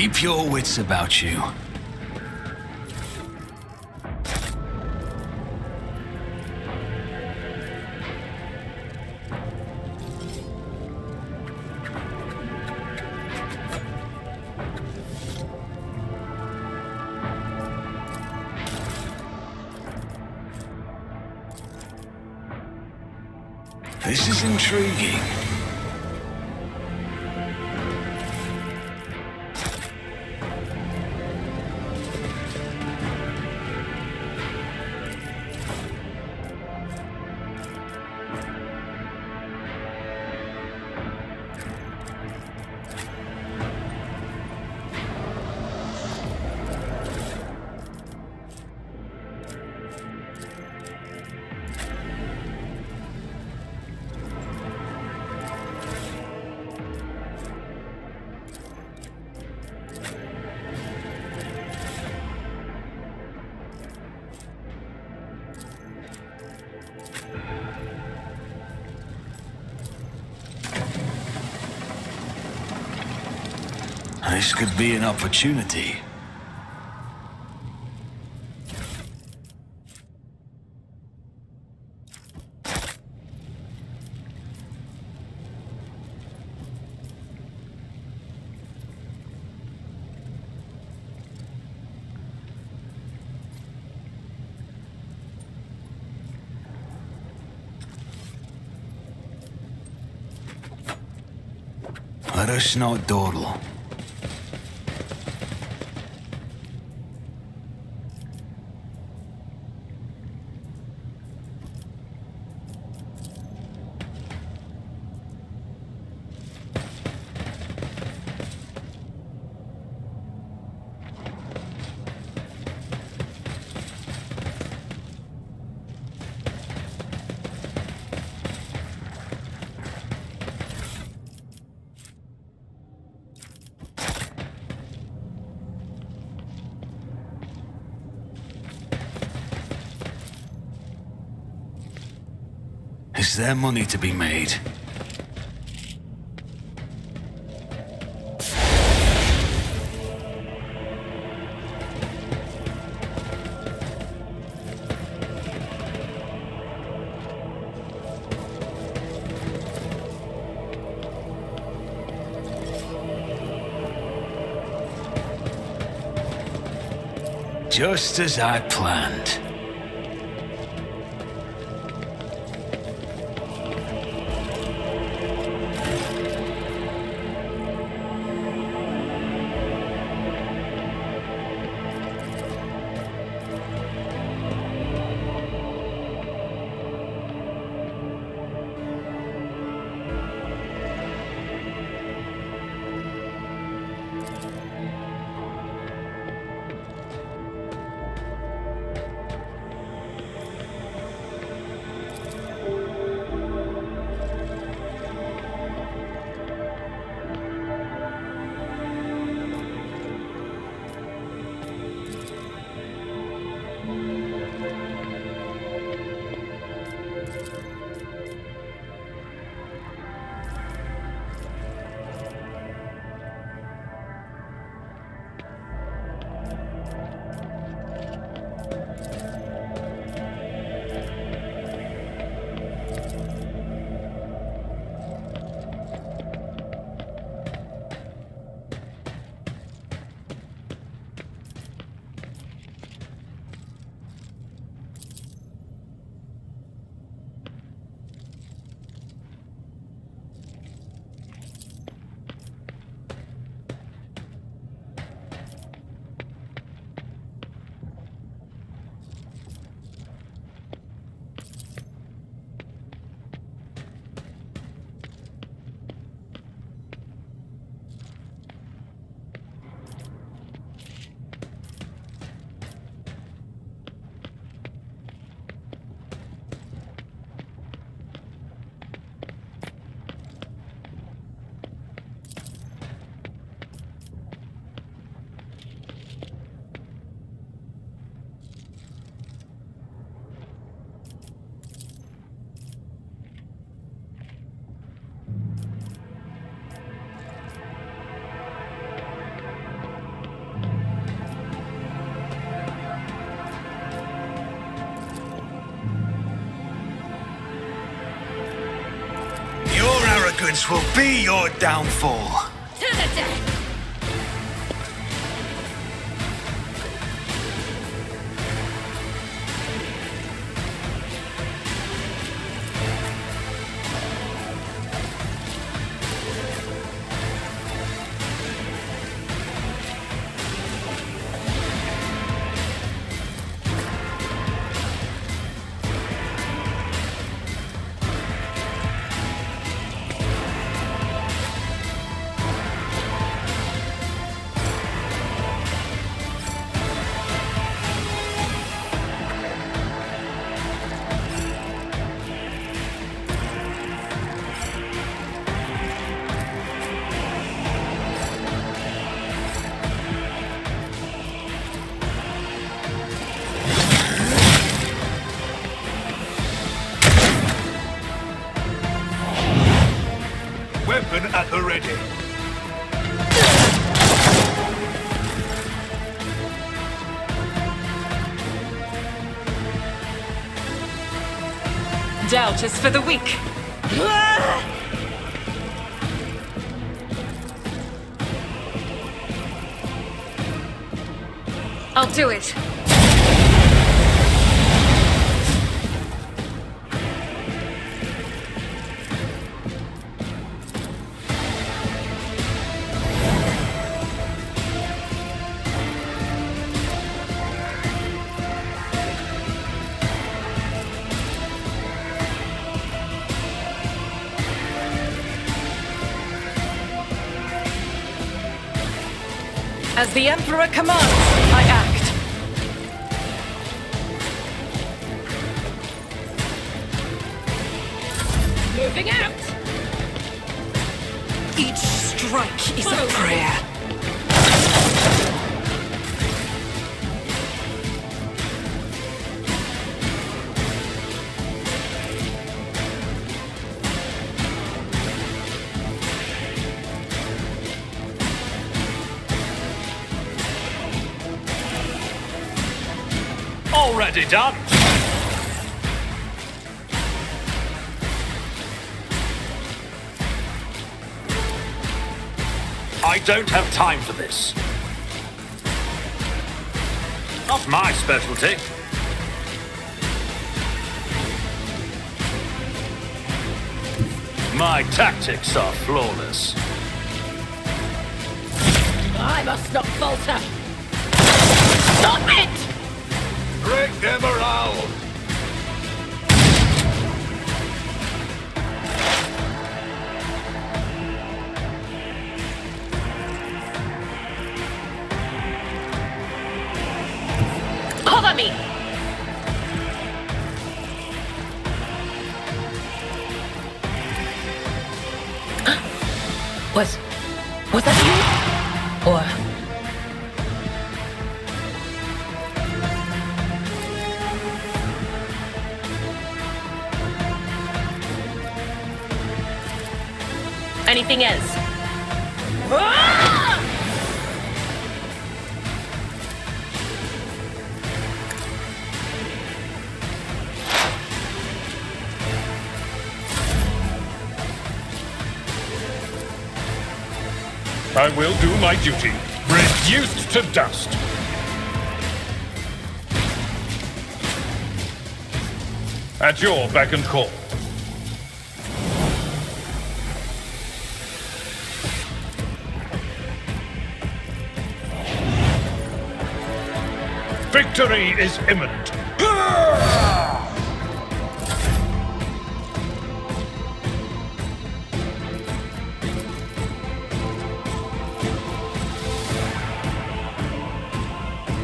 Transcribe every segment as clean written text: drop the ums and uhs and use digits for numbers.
Keep your wits about you. This is intriguing. This could be an opportunity. Let us not dawdle. Is there money to be made? Just as I planned. arrogance will be your downfall. To the death! Weapon at the ready. Doubt is for the weak. I'll do it. As the Emperor commands, I act. Moving out! Each strike is a prayer. Already done. I don't have time for this. Not my specialty. My tactics are flawless. I must not falter! Stop it! Break their morale! Cover me! Was that you? Or... anything else? I will do my duty. Reduced to dust. At your beck and call. Victory is imminent.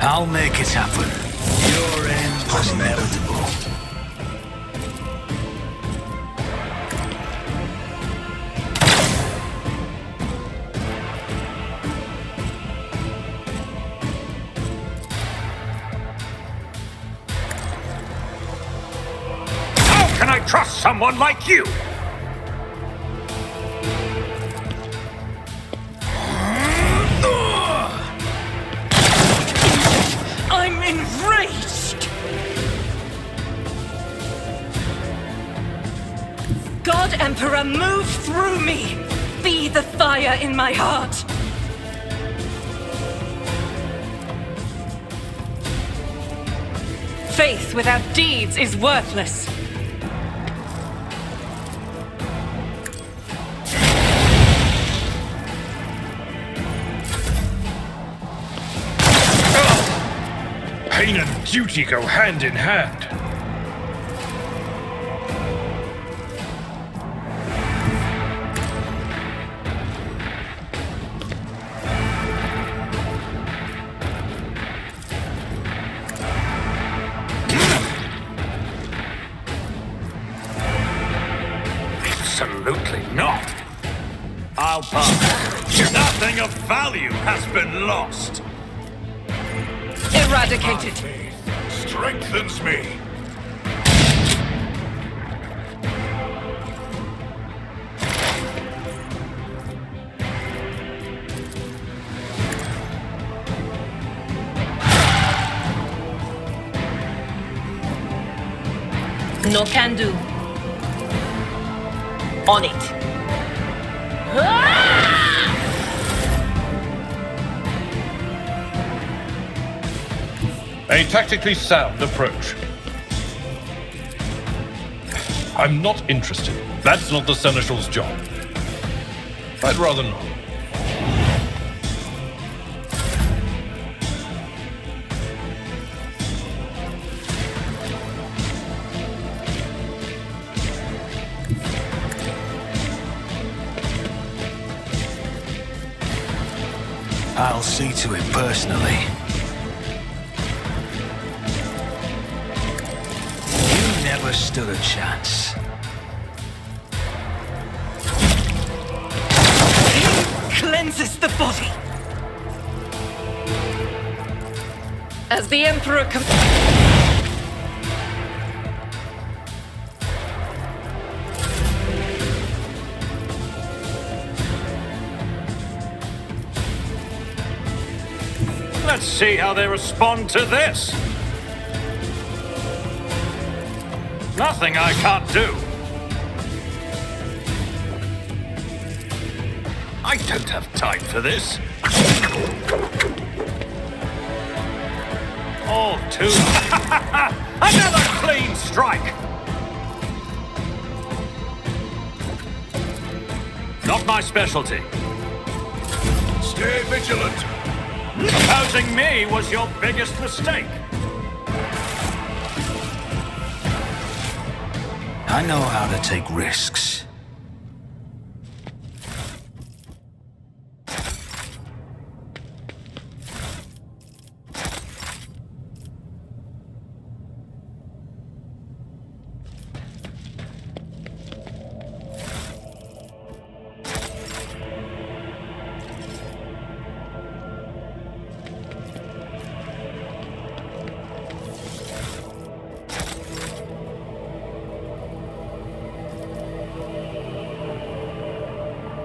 I'll make it happen. Your end was inevitable. How can I trust someone like you? I'm enraged! God Emperor, move through me! Be the fire in my heart! Faith without deeds is worthless. Pain and duty go hand in hand. Absolutely not. I'll pass. Nothing of value has been lost. Eradicated. Strengthens me. No can do. On it. A tactically sound approach. I'm not interested. That's not the Seneschal's job. I'd rather not. I'll see to it personally. You never stood a chance. Cleanses the body. As the Emperor Let's see how they respond to this. Nothing I can't do. I don't have time for this. All too. Another clean strike. Not my specialty. Stay vigilant. Opposing me was your biggest mistake. I know how to take risks.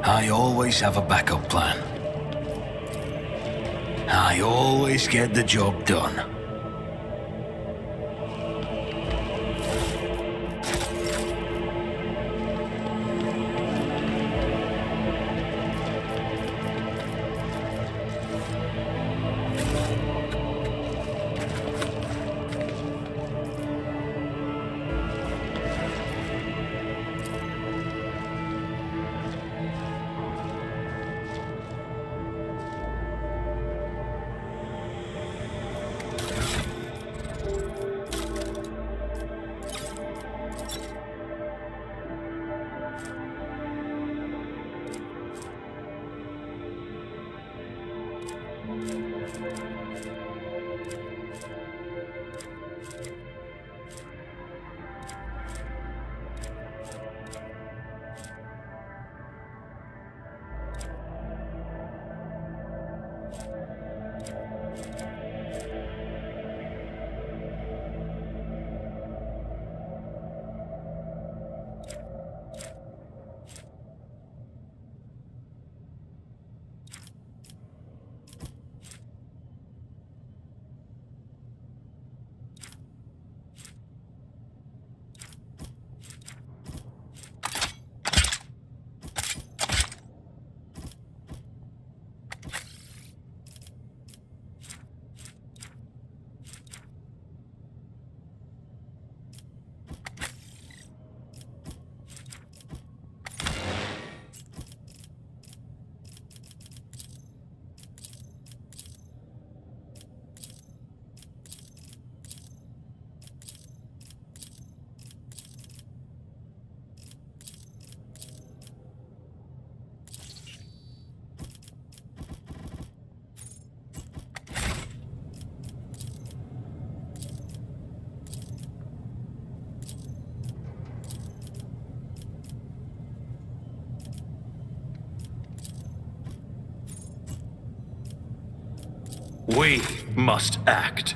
I always have a backup plan. I always get the job done. We must act.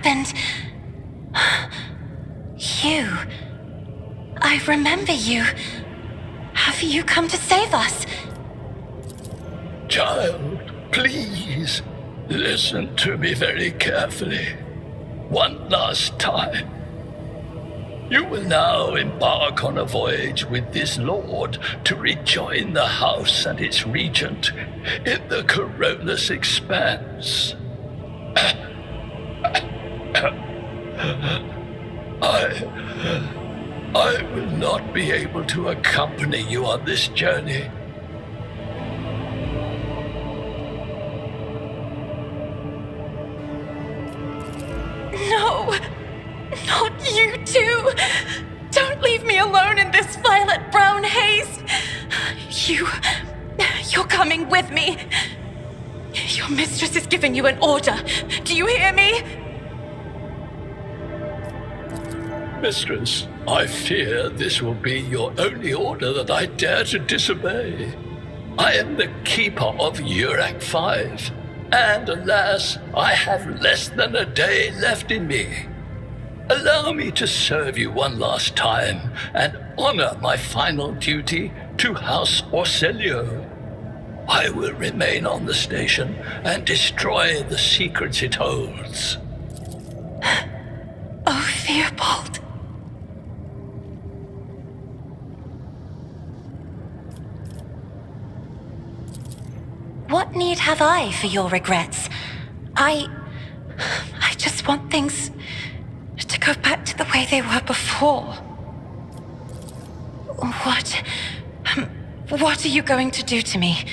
happened. You. I remember you. Have you come to save us? Child, please, listen to me very carefully. One last time. You will now embark on a voyage with this lord to rejoin the house and its regent in the Corollas expanse. I will not be able to accompany you on this journey. No! Not you too! Don't leave me alone in this violet-brown haze! You're coming with me! Your mistress is giving you an order. Do you hear me? Mistress, I fear this will be your only order that I dare to disobey. I am the keeper of Pt.5, and alas, I have less than a day left in me. Allow me to serve you one last time and honor my final duty to House Orselio. I will remain on the station and destroy the secrets it holds. Oh, Theobald. What need have I for your regrets? I just want things to go back to the way they were before. What are you going to do to me?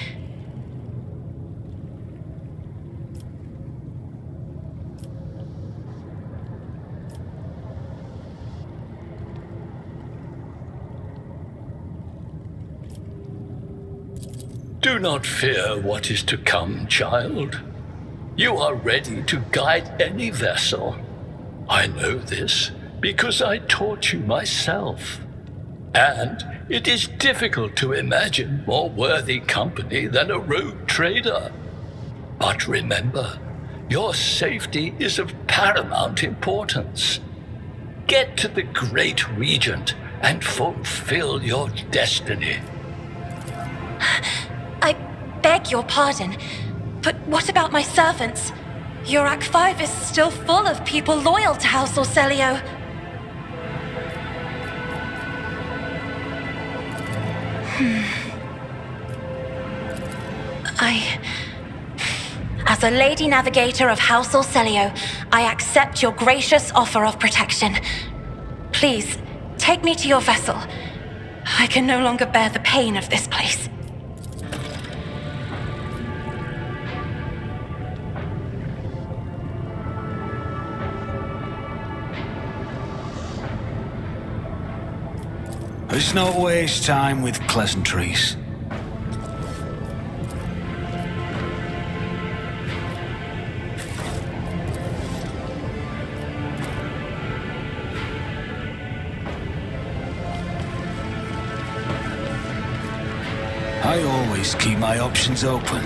Do not fear what is to come, child. You are ready to guide any vessel. I know this because I taught you myself. And it is difficult to imagine more worthy company than a rogue trader. But remember, your safety is of paramount importance. Get to the Great Regent and fulfill your destiny. I beg your pardon, but what about my servants? Pt.5 is still full of people loyal to House Orselio. As a Lady Navigator of House Orselio, I accept your gracious offer of protection. Please, take me to your vessel. I can no longer bear the pain of this place. Let's not waste time with pleasantries. I always keep my options open.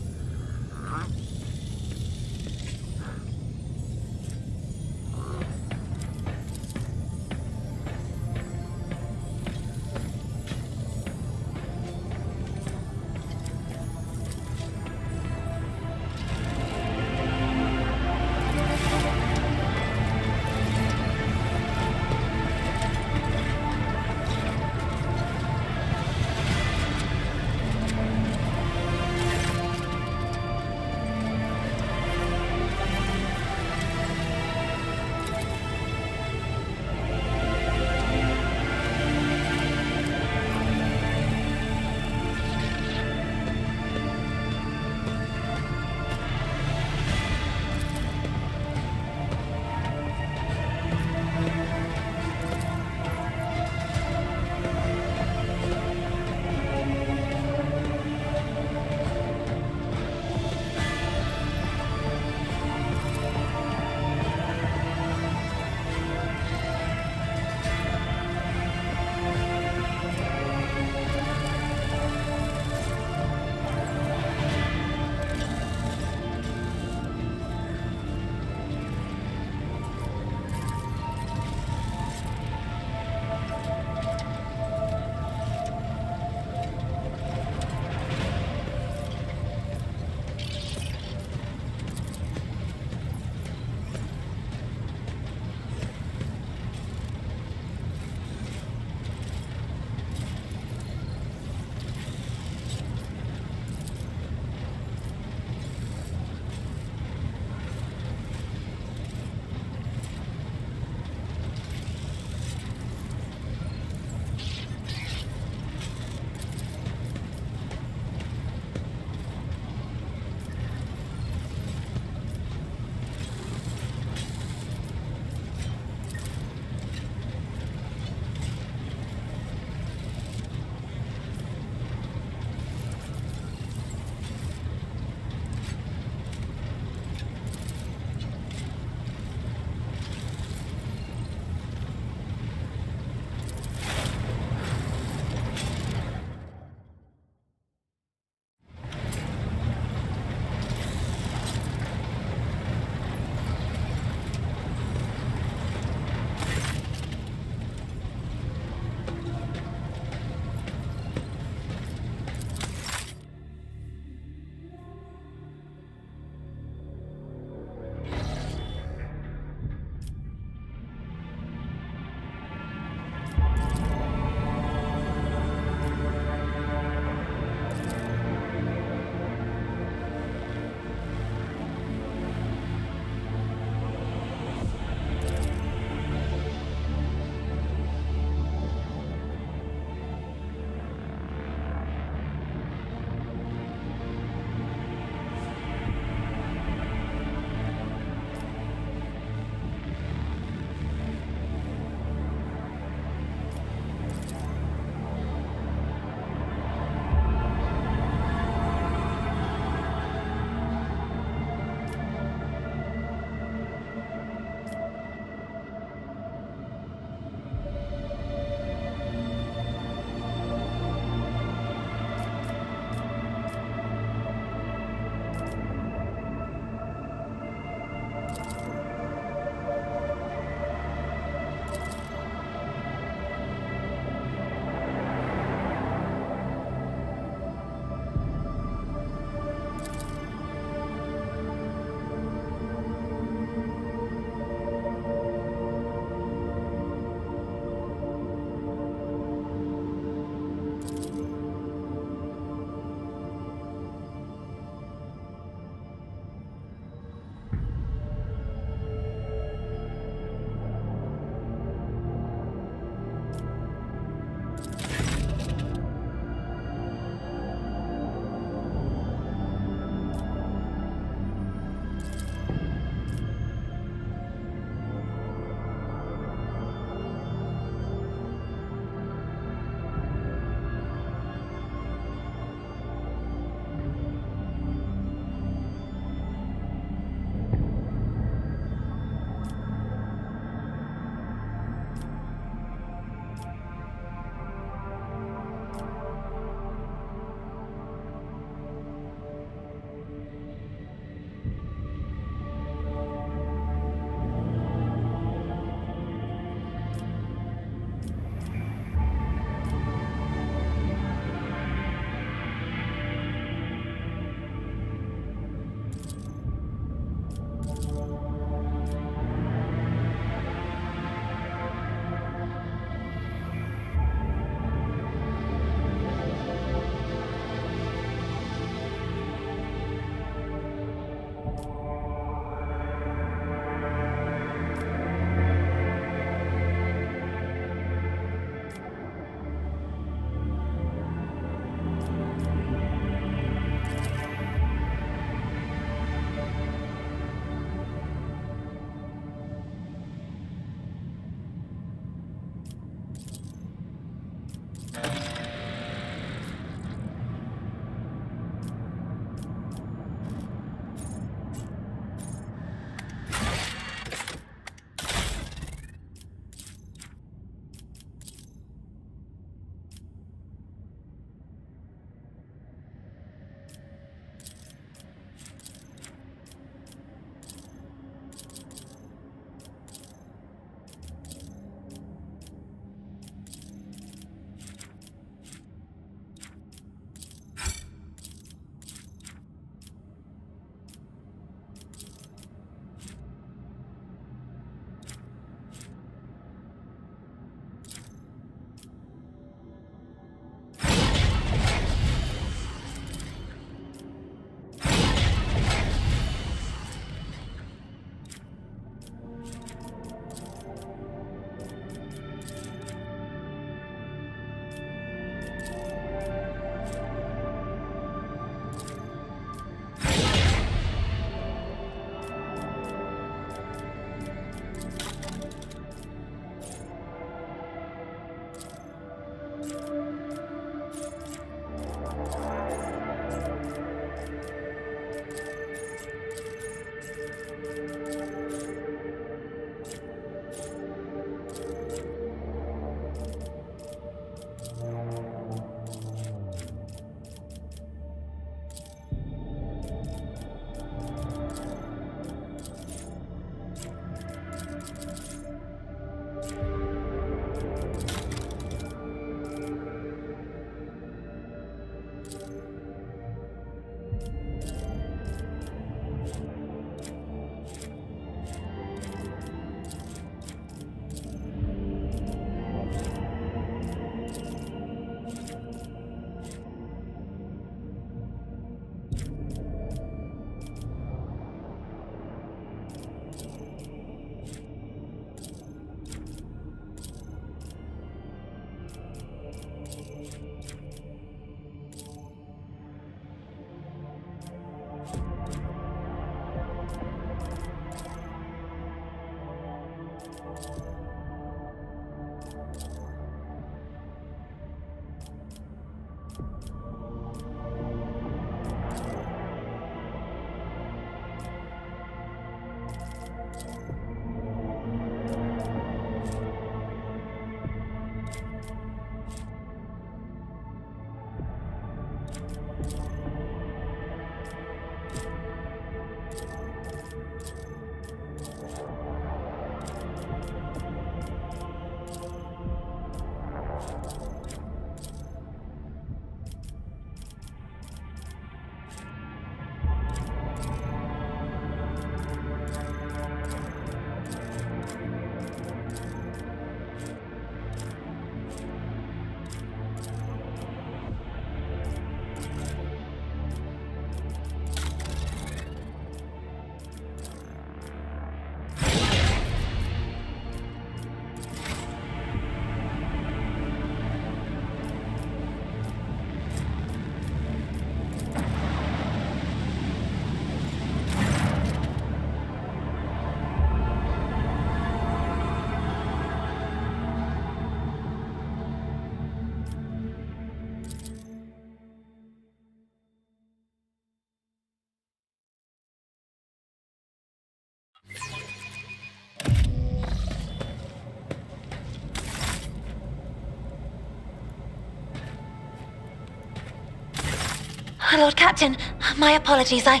Lord Captain, my apologies. I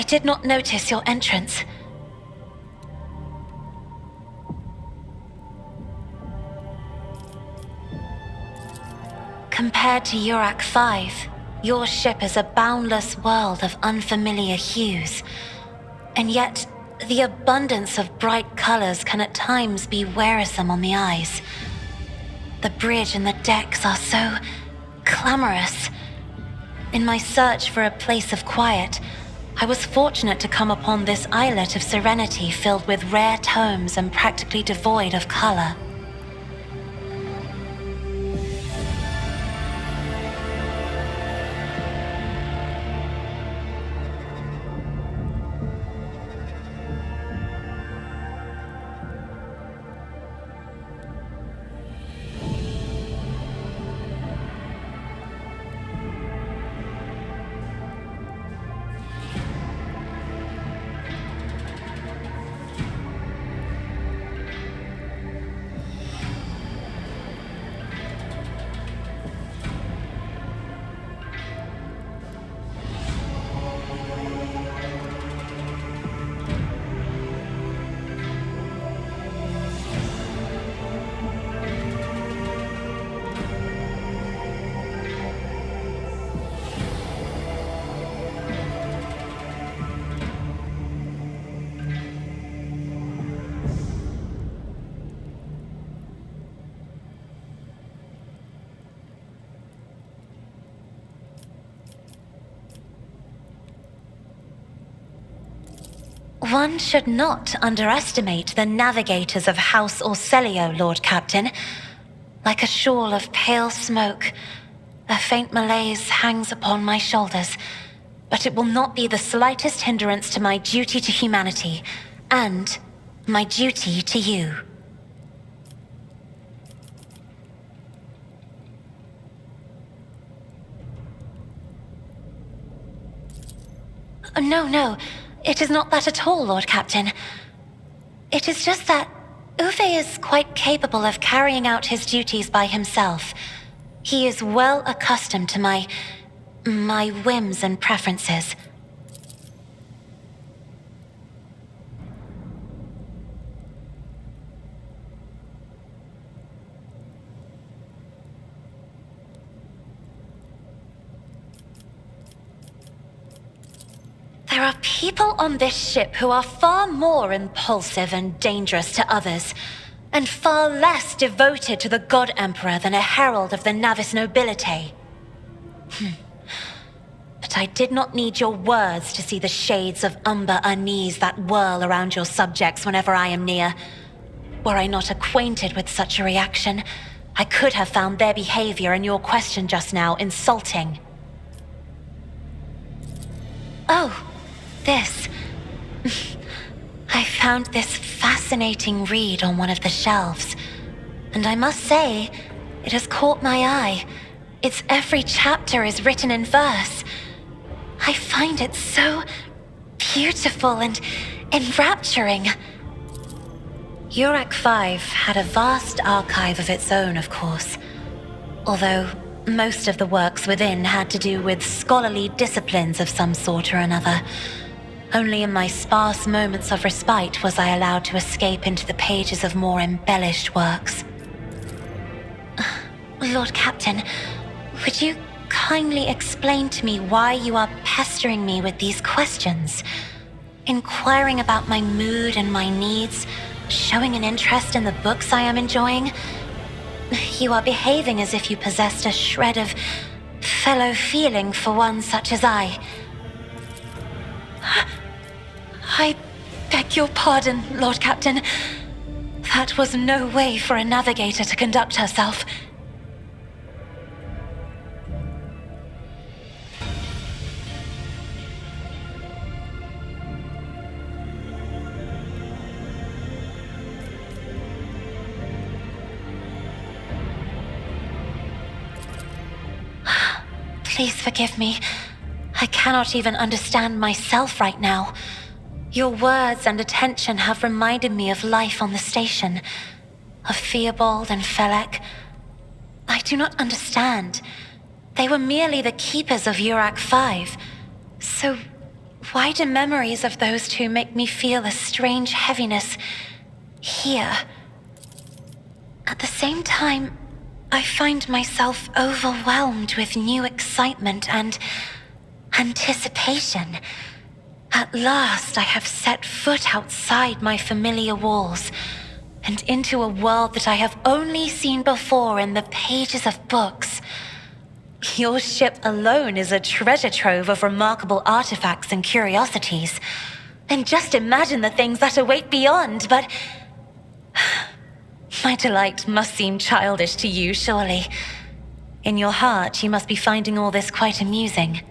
did not notice your entrance. Compared to Pt.5, your ship is a boundless world of unfamiliar hues. And yet, the abundance of bright colors can at times be wearisome on the eyes. The bridge and the decks are so clamorous. In my search for a place of quiet, I was fortunate to come upon this islet of serenity filled with rare tomes and practically devoid of color. One should not underestimate the navigators of House Orselio, Lord Captain. Like a shawl of pale smoke, a faint malaise hangs upon my shoulders, but it will not be the slightest hindrance to my duty to humanity, and my duty to you. No, it is not that at all, Lord Captain. It is just that Uwe is quite capable of carrying out his duties by himself. He is well accustomed to my whims and preferences. There are people on this ship who are far more impulsive and dangerous to others, and far less devoted to the God Emperor than a herald of the Navis nobility. But I did not need your words to see the shades of umber unease that whirl around your subjects whenever I am near. Were I not acquainted with such a reaction, I could have found their behavior and your question just now insulting. Oh, this. I found this fascinating read on one of the shelves, and I must say, it has caught my eye. Its every chapter is written in verse. I find it so beautiful and enrapturing. Pt.5 had a vast archive of its own, of course, although most of the works within had to do with scholarly disciplines of some sort or another. Only in my sparse moments of respite was I allowed to escape into the pages of more embellished works. Lord Captain, would you kindly explain to me why you are pestering me with these questions? Inquiring about my mood and my needs, showing an interest in the books I am enjoying? You are behaving as if you possessed a shred of fellow feeling for one such as I. I beg your pardon, Lord Captain. That was no way for a navigator to conduct herself. Please forgive me. I cannot even understand myself right now. Your words and attention have reminded me of life on the station, of Theobald and Felek. I do not understand. They were merely the keepers of Pt.5. So why do memories of those two make me feel a strange heaviness here? At the same time, I find myself overwhelmed with new excitement and anticipation. At last, I have set foot outside my familiar walls and into a world that I have only seen before in the pages of books. Your ship alone is a treasure trove of remarkable artifacts and curiosities. And just imagine the things that await beyond, but my delight must seem childish to you, surely. In your heart, you must be finding all this quite amusing.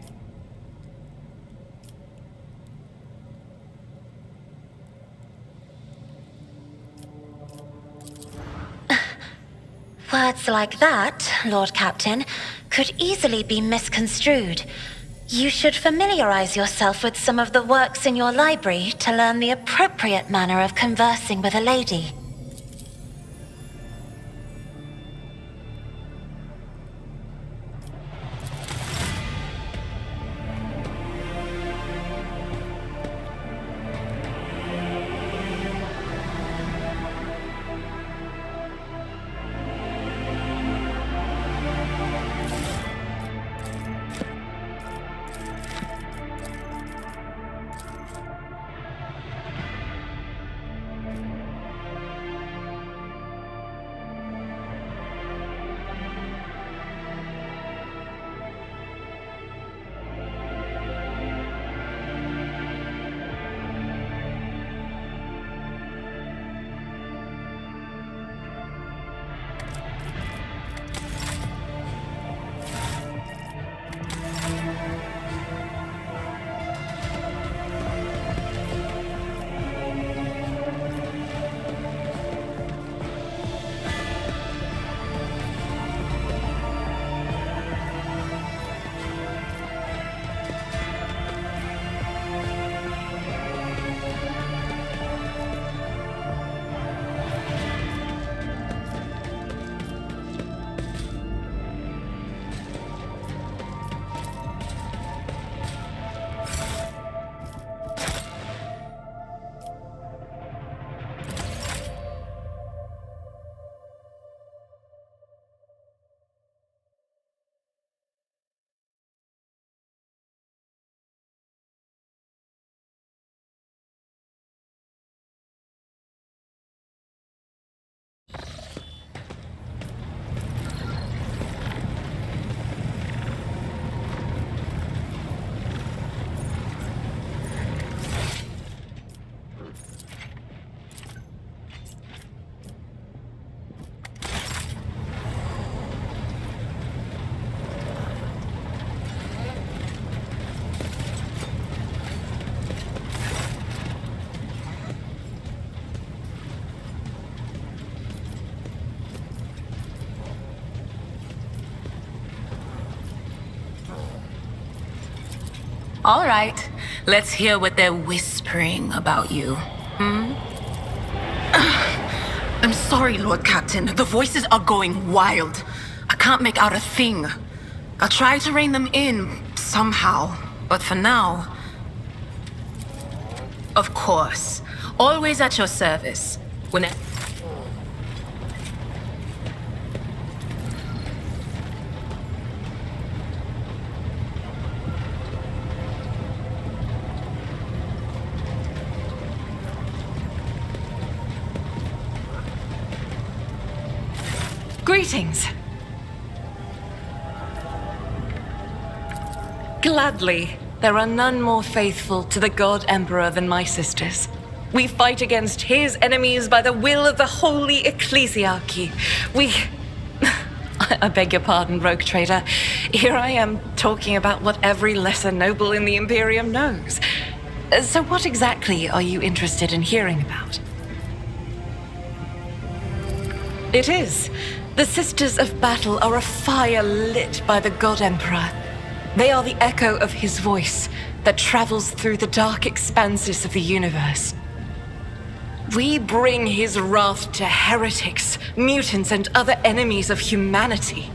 Words like that, Lord Captain, could easily be misconstrued. You should familiarize yourself with some of the works in your library to learn the appropriate manner of conversing with a lady. All right, let's hear what they're whispering about you. I'm sorry, Lord Captain. The voices are going wild. I can't make out a thing. I'll try to rein them in somehow, but for now... Of course. Always at your service. Whenever... Greetings. Gladly, there are none more faithful to the God Emperor than my sisters. We fight against his enemies by the will of the Holy Ecclesiarchy. I beg your pardon, rogue trader. Here I am talking about what every lesser noble in the Imperium knows. So what exactly are you interested in hearing about? It is. The Sisters of Battle are a fire lit by the God Emperor. They are the echo of his voice that travels through the dark expanses of the universe. We bring his wrath to heretics, mutants, and other enemies of humanity.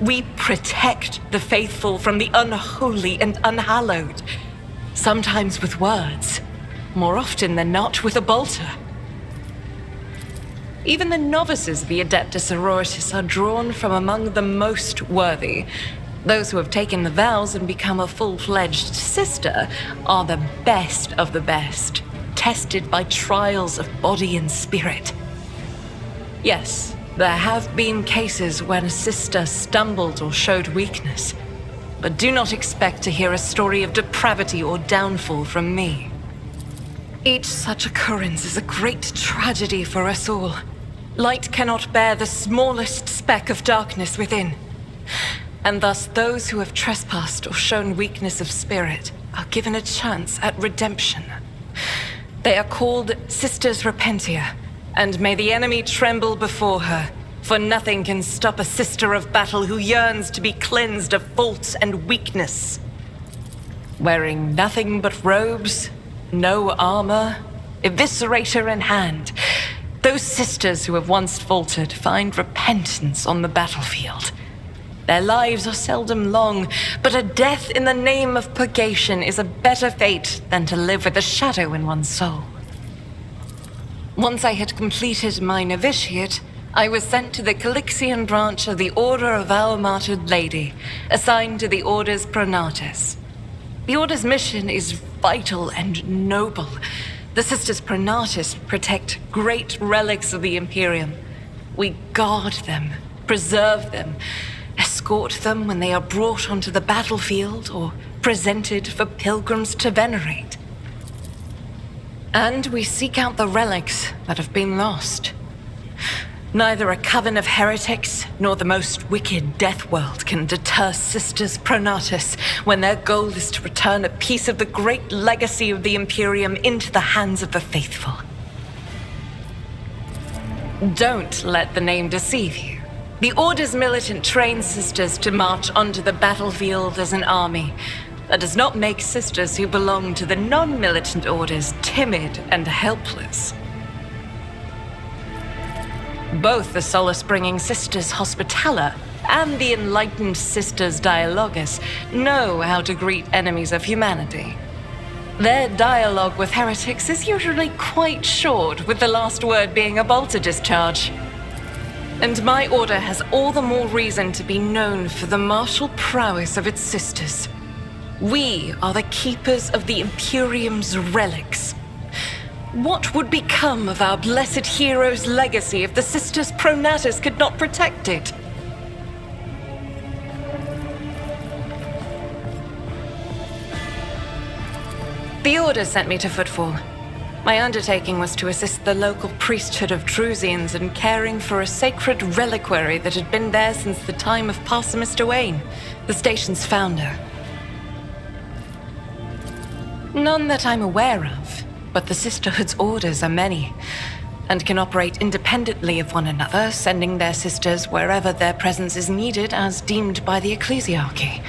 We protect the faithful from the unholy and unhallowed. Sometimes with words, more often than not with a bolter. Even the novices of the Adeptus Sororitas are drawn from among the most worthy. Those who have taken the vows and become a full-fledged sister are the best of the best, tested by trials of body and spirit. Yes, there have been cases when a sister stumbled or showed weakness, but do not expect to hear a story of depravity or downfall from me. Each such occurrence is a great tragedy for us all. Light cannot bear the smallest speck of darkness within. And thus those who have trespassed or shown weakness of spirit are given a chance at redemption. They are called Sisters Repentia, and may the enemy tremble before her, for nothing can stop a sister of battle who yearns to be cleansed of fault and weakness. Wearing nothing but robes, no armor, eviscerator in hand, those sisters who have once faltered find repentance on the battlefield. Their lives are seldom long, but a death in the name of purgation is a better fate than to live with a shadow in one's soul. Once I had completed my novitiate, I was sent to the Calixian branch of the Order of Our Martyred Lady, assigned to the Orders Pronatus. The Order's mission is vital and noble. The Sisters Pronatus protect great relics of the Imperium. We guard them, preserve them, escort them when they are brought onto the battlefield or presented for pilgrims to venerate. And we seek out the relics that have been lost. Neither a coven of heretics nor the most wicked death world can deter Sisters Pronatus when their goal is to return a piece of the great legacy of the Imperium into the hands of the faithful. Don't let the name deceive you. The Order's militant trains sisters to march onto the battlefield as an army. That does not make sisters who belong to the non-militant orders timid and helpless. Both the solace-bringing Sisters Hospitaller and the enlightened Sisters Dialogus know how to greet enemies of humanity. Their dialogue with heretics is usually quite short, with the last word being a bolter discharge. And my order has all the more reason to be known for the martial prowess of its sisters. We are the keepers of the Imperium's relics. What would become of our blessed hero's legacy if the Sisters Pronatus could not protect it? The Order sent me to Footfall. My undertaking was to assist the local priesthood of Drusians in caring for a sacred reliquary that had been there since the time of Parson Mr. Wayne, the station's founder. None that I'm aware of, but the Sisterhood's orders are many, and can operate independently of one another, sending their sisters wherever their presence is needed as deemed by the Ecclesiarchy.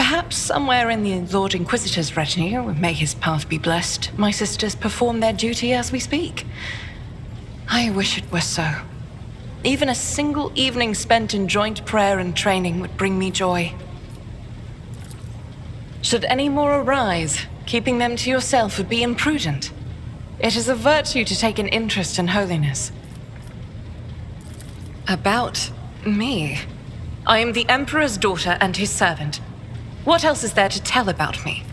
Perhaps somewhere in the Lord Inquisitor's retinue, may his path be blessed, my sisters perform their duty as we speak. I wish it were so. Even a single evening spent in joint prayer and training would bring me joy. Should any more arise, keeping them to yourself would be imprudent. It is a virtue to take an interest in holiness. About me. I am the Emperor's daughter and his servant. What else is there to tell about me?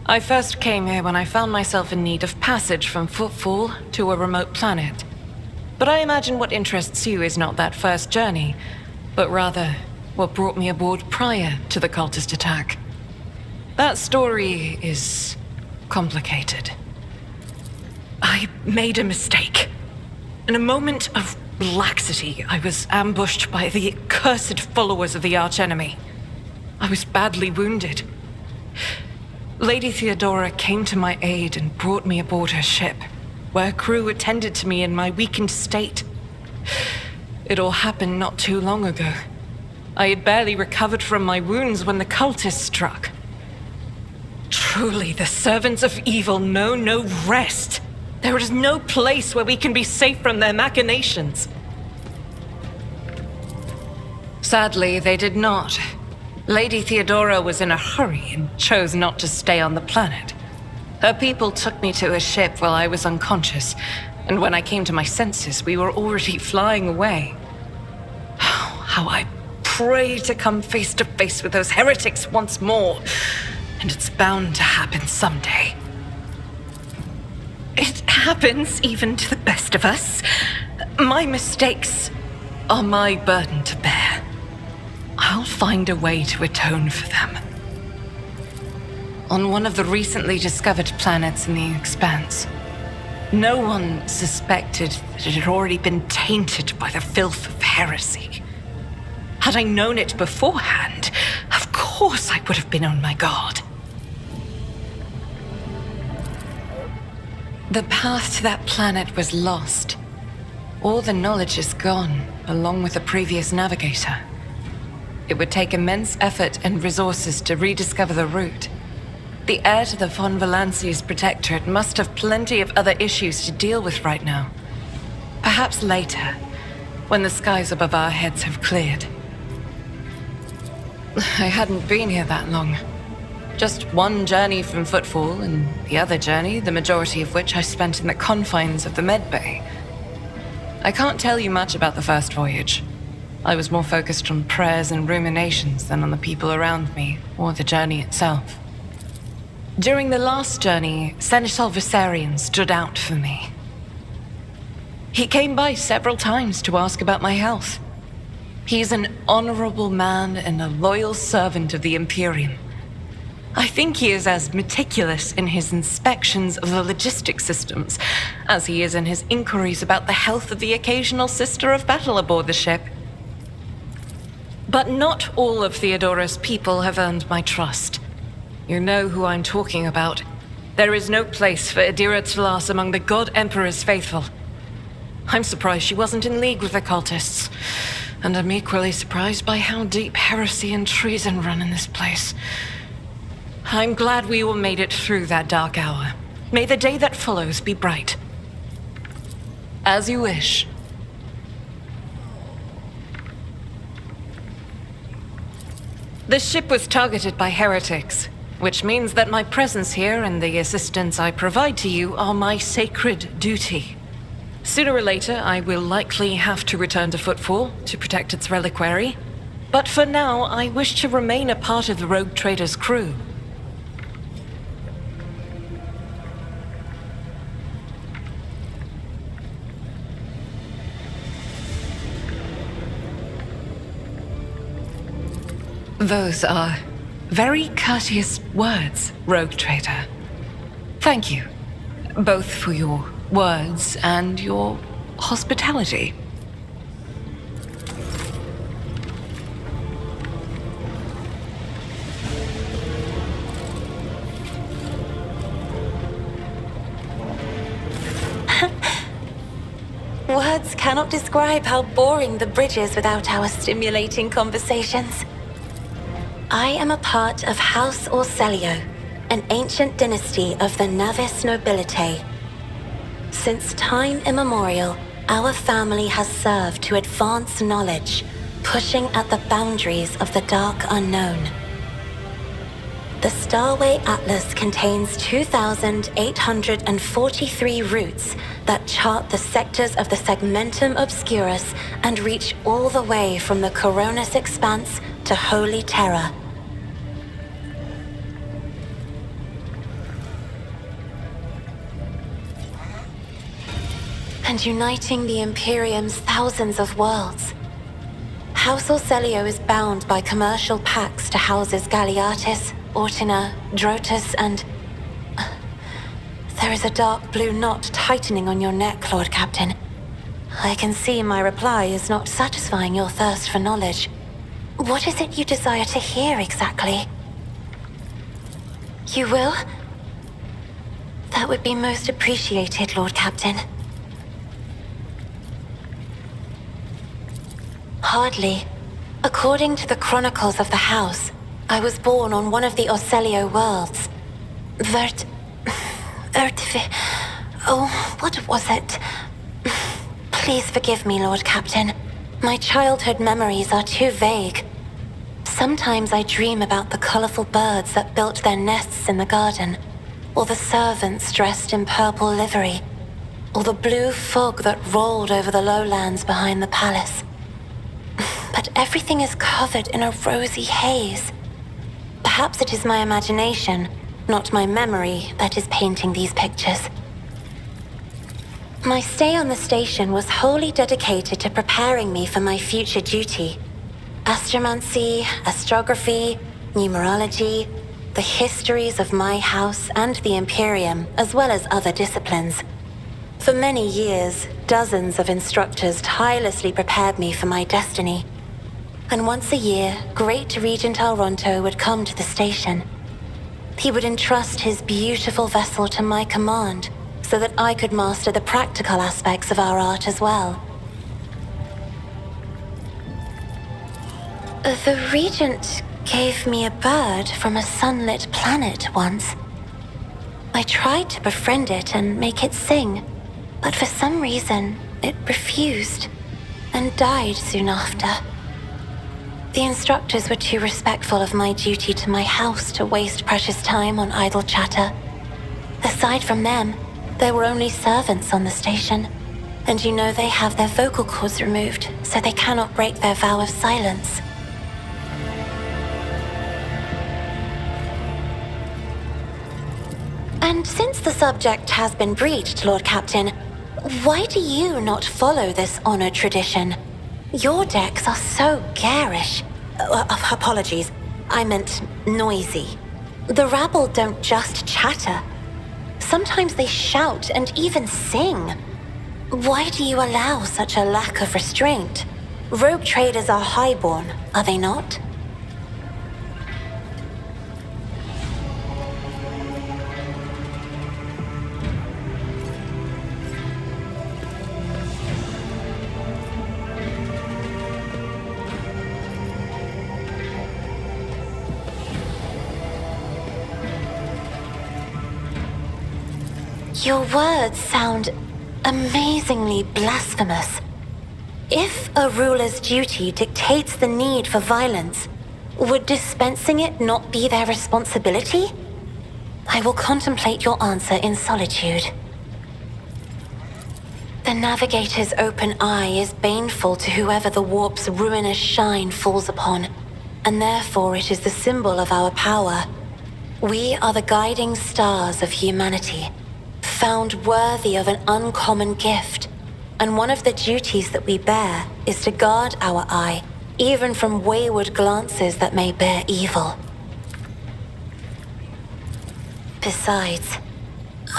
I first came here when I found myself in need of passage from Footfall to a remote planet. But I imagine what interests you is not that first journey, but rather what brought me aboard prior to the cultist attack. That story is complicated. I made a mistake. In a moment of laxity, I was ambushed by the accursed followers of the archenemy. I was badly wounded. Lady Theodora came to my aid and brought me aboard her ship, where crew attended to me in my weakened state. It all happened not too long ago. I had barely recovered from my wounds when the cultists struck. Truly, the servants of evil know no rest. There is no place where we can be safe from their machinations. Sadly, they did not. Lady Theodora was in a hurry and chose not to stay on the planet. Her people took me to a ship while I was unconscious, and when I came to my senses, we were already flying away. How I pray to come face to face with those heretics once more, and it's bound to happen someday. It happens even to the best of us. My mistakes are my burden to bear. I'll find a way to atone for them. On one of the recently discovered planets in the Expanse, no one suspected that it had already been tainted by the filth of heresy. Had I known it beforehand, of course I would have been on my guard. The path to that planet was lost. All the knowledge is gone, along with the previous navigator. It would take immense effort and resources to rediscover the route. The heir to the von Valanci's protectorate must have plenty of other issues to deal with right now. Perhaps later, when the skies above our heads have cleared. I hadn't been here that long. Just one journey from Footfall, and the other journey, the majority of which I spent in the confines of the medbay. I can't tell you much about the first voyage. I was more focused on prayers and ruminations than on the people around me, or the journey itself. During the last journey, Seneschal Viserion stood out for me. He came by several times to ask about my health. He's an honorable man and a loyal servant of the Imperium. I think he is as meticulous in his inspections of the logistics systems as he is in his inquiries about the health of the occasional sister of battle aboard the ship. But not all of Theodora's people have earned my trust. You know who I'm talking about. There is no place for Adira Tlas among the God Emperor's faithful. I'm surprised she wasn't in league with the cultists, and I'm equally surprised by how deep heresy and treason run in this place. I'm glad we all made it through that dark hour. May the day that follows be bright. As you wish. The ship was targeted by heretics, which means that my presence here and the assistance I provide to you are my sacred duty. Sooner or later, I will likely have to return to Footfall to protect its reliquary, but for now, I wish to remain a part of the Rogue Trader's crew. Those are very courteous words, Rogue Trader. Thank you, both for your words and your hospitality. Words cannot describe how boring the bridge is without our stimulating conversations. I am a part of House Orselio, an ancient dynasty of the Navis nobility. Since time immemorial, our family has served to advance knowledge, pushing at the boundaries of the dark unknown. The Starway Atlas contains 2,843 routes that chart the sectors of the Segmentum Obscurus and reach all the way from the Coronis Expanse to Holy Terra. And uniting the Imperium's thousands of worlds. House Orselio is bound by commercial pacts to houses Galeatis, Ortina, Drotus, and... There is a dark blue knot tightening on your neck, Lord Captain. I can see my reply is not satisfying your thirst for knowledge. What is it you desire to hear exactly? You will? That would be most appreciated, Lord Captain. Hardly. According to the chronicles of the house, I was born on one of the Orselio worlds. Oh, what was it? Please forgive me, Lord Captain. My childhood memories are too vague. Sometimes I dream about the colorful birds that built their nests in the garden, or the servants dressed in purple livery, or the blue fog that rolled over the lowlands behind the palace. But everything is covered in a rosy haze. Perhaps it is my imagination, not my memory, that is painting these pictures. My stay on the station was wholly dedicated to preparing me for my future duty. Astromancy, astrography, numerology, the histories of my house and the Imperium, as well as other disciplines. For many years, dozens of instructors tirelessly prepared me for my destiny. And once a year, Great Regent Alronto would come to the station. He would entrust his beautiful vessel to my command, so that I could master the practical aspects of our art as well. The Regent gave me a bird from a sunlit planet once. I tried to befriend it and make it sing, but for some reason, it refused and died soon after. The instructors were too respectful of my duty to my house to waste precious time on idle chatter. Aside from them, there were only servants on the station, and you know they have their vocal cords removed, so they cannot break their vow of silence. And since the subject has been breached, Lord Captain, why do you not follow this honored tradition? Your decks are so garish. Apologies, I meant noisy. The rabble don't just chatter. Sometimes they shout and even sing. Why do you allow such a lack of restraint? Rogue traders are highborn, are they not? Your words sound amazingly blasphemous. If a ruler's duty dictates the need for violence, would dispensing it not be their responsibility? I will contemplate your answer in solitude. The Navigator's open eye is baneful to whoever the warp's ruinous shine falls upon, and therefore it is the symbol of our power. We are the guiding stars of humanity, found worthy of an uncommon gift, and one of the duties that we bear is to guard our eye, even from wayward glances that may bear evil. Besides,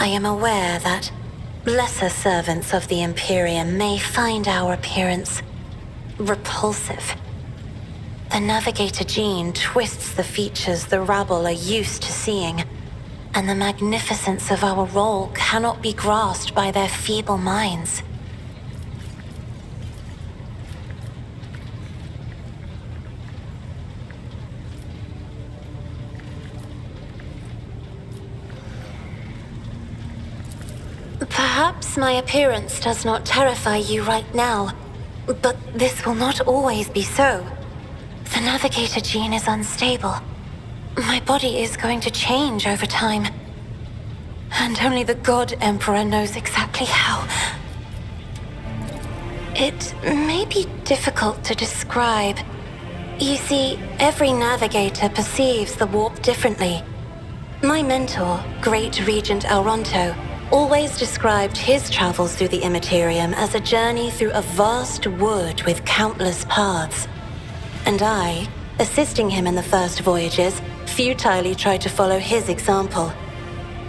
I am aware that lesser servants of the Imperium may find our appearance repulsive. The Navigator gene twists the features the rabble are used to seeing, and the magnificence of our role cannot be grasped by their feeble minds. Perhaps my appearance does not terrify you right now, but this will not always be so. The navigator gene is unstable. My body is going to change over time. And only the God Emperor knows exactly how. It may be difficult to describe. You see, every navigator perceives the warp differently. My mentor, Great Regent Elronto, always described his travels through the Immaterium as a journey through a vast wood with countless paths. And I, assisting him in the first voyages, futilely tried to follow his example.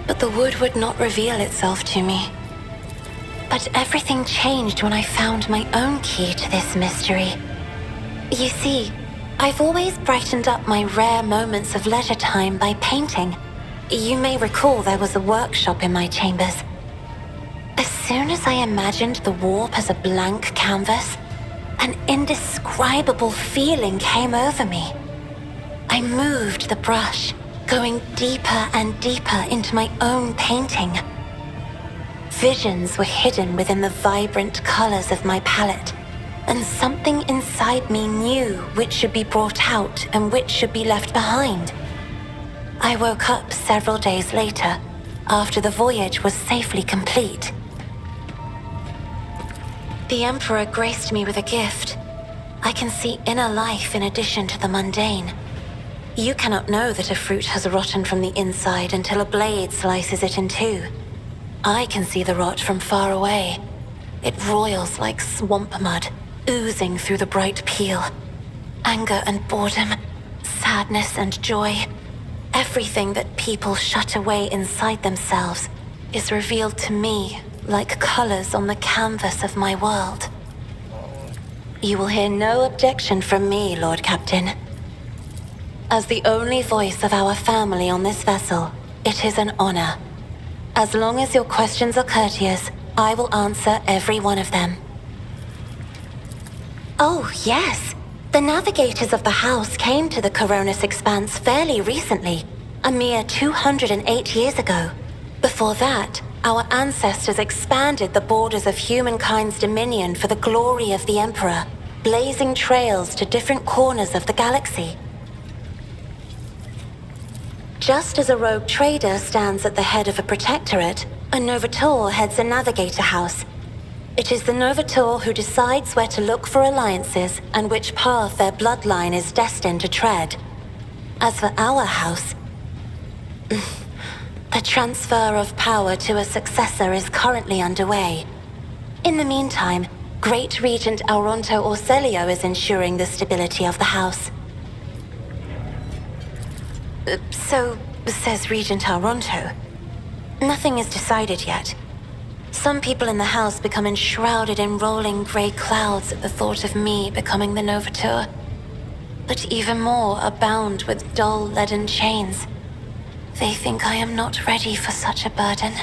But the wood would not reveal itself to me. But everything changed when I found my own key to this mystery. You see, I've always brightened up my rare moments of leisure time by painting. You may recall there was a workshop in my chambers. As soon as I imagined the warp as a blank canvas, an indescribable feeling came over me. I moved the brush, going deeper and deeper into my own painting. Visions were hidden within the vibrant colors of my palette, and something inside me knew which should be brought out and which should be left behind. I woke up several days later, after the voyage was safely complete. The Emperor graced me with a gift. I can see inner life in addition to the mundane. You cannot know that a fruit has rotten from the inside until a blade slices it in two. I can see the rot from far away. It roils like swamp mud, oozing through the bright peel. Anger and boredom, sadness and joy. Everything that people shut away inside themselves is revealed to me like colors on the canvas of my world. You will hear no objection from me, Lord Captain. As the only voice of our family on this vessel, it is an honor. As long as your questions are courteous, I will answer every one of them. Oh, yes. The navigators of the house came to the Coronis Expanse fairly recently, a mere 208 years ago. Before that, our ancestors expanded the borders of humankind's dominion for the glory of the Emperor, blazing trails to different corners of the galaxy. Just as a rogue trader stands at the head of a protectorate, a Novator heads a navigator house. It is the Novator who decides where to look for alliances and which path their bloodline is destined to tread. As for our house, the transfer of power to a successor is currently underway. In the meantime, Great Regent Elronto Orselio is ensuring the stability of the house. So says Regent Elronto. Nothing is decided yet. Some people in the house become enshrouded in rolling grey clouds at the thought of me becoming the Novator. But even more are bound with dull leaden chains. They think I am not ready for such a burden.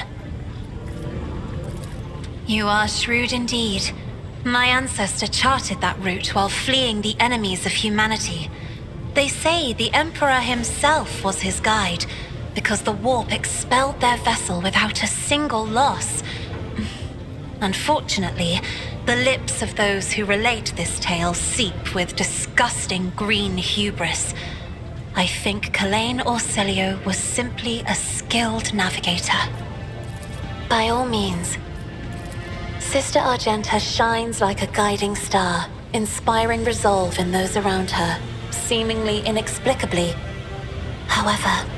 You are shrewd indeed. My ancestor charted that route while fleeing the enemies of humanity. They say the Emperor himself was his guide, because the warp expelled their vessel without a single loss. Unfortunately, the lips of those who relate this tale seep with disgusting green hubris. I think Kalain Orselio was simply a skilled navigator. By all means. Sister Argenta shines like a guiding star, inspiring resolve in those around her, seemingly inexplicably. However,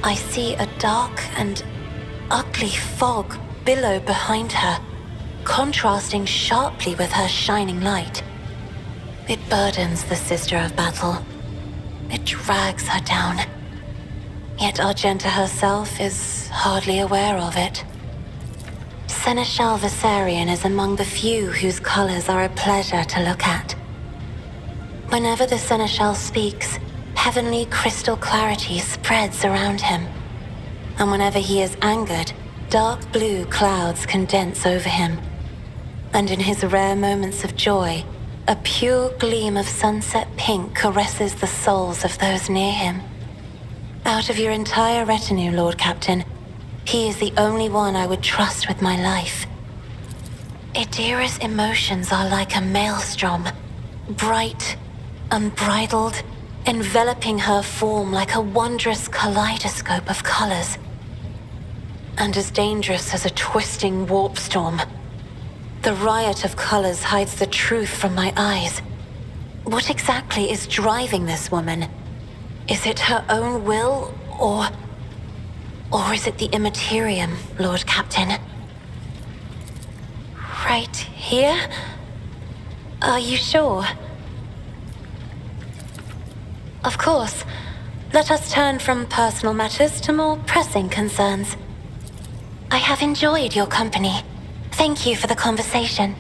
I see a dark and ugly fog billow behind her, contrasting sharply with her shining light. It burdens the Sister of Battle. It drags her down. Yet Argenta herself is hardly aware of it. Seneschal Viserion is among the few whose colors are a pleasure to look at. Whenever the Seneschal speaks, heavenly crystal clarity spreads around him. And whenever he is angered, dark blue clouds condense over him. And in his rare moments of joy, a pure gleam of sunset pink caresses the souls of those near him. Out of your entire retinue, Lord Captain, He is the only one I would trust with my life. Idira's emotions are like a maelstrom, bright, unbridled, enveloping her form like a wondrous kaleidoscope of colors. And as dangerous as a twisting warp storm. The riot of colors hides the truth from my eyes. What exactly is driving this woman? Is it her own will, or is it the Immaterium, Lord Captain? Right here? Are you sure? Of course. Let us turn from personal matters to more pressing concerns. I have enjoyed your company. Thank you for the conversation.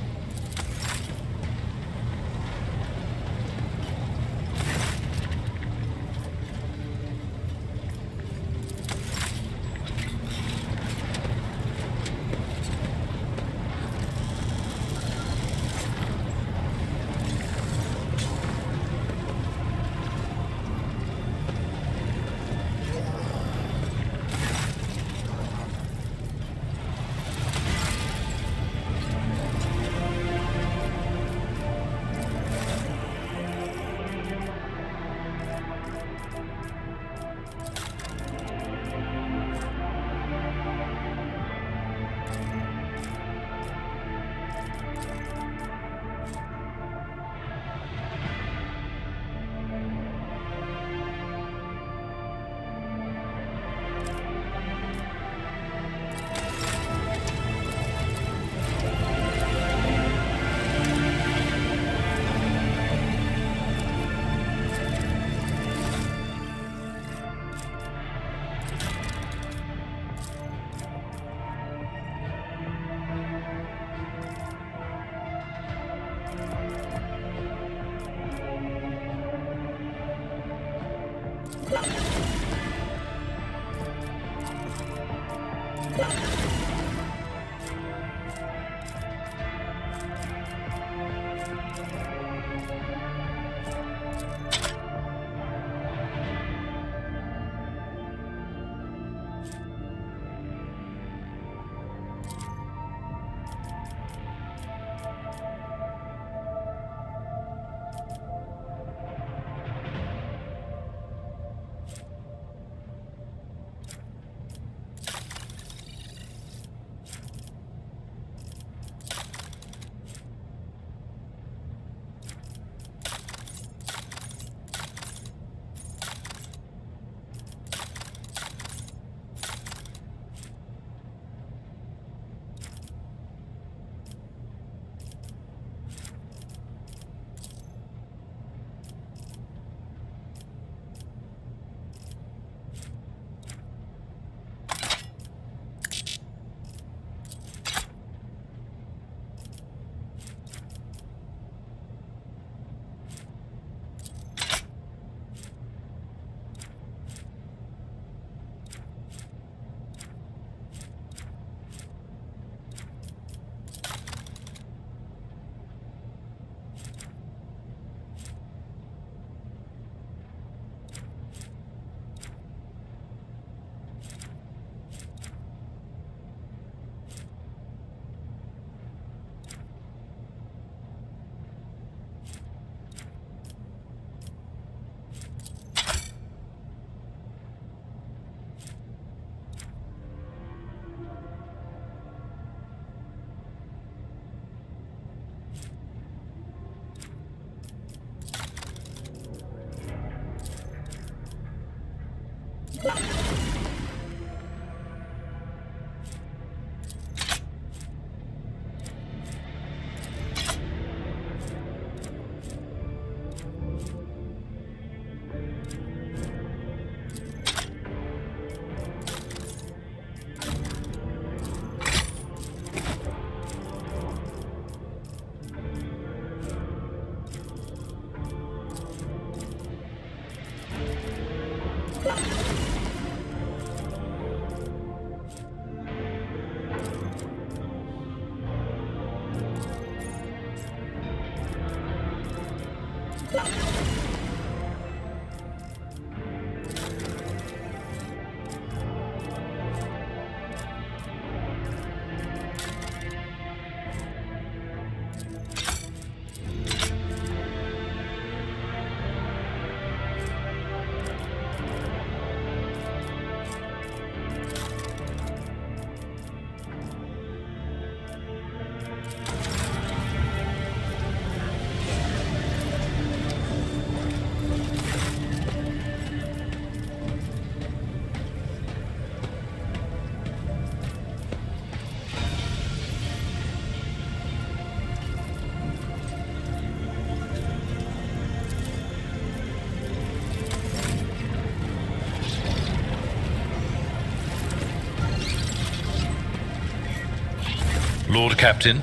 Lord Captain?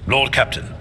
Lord Captain.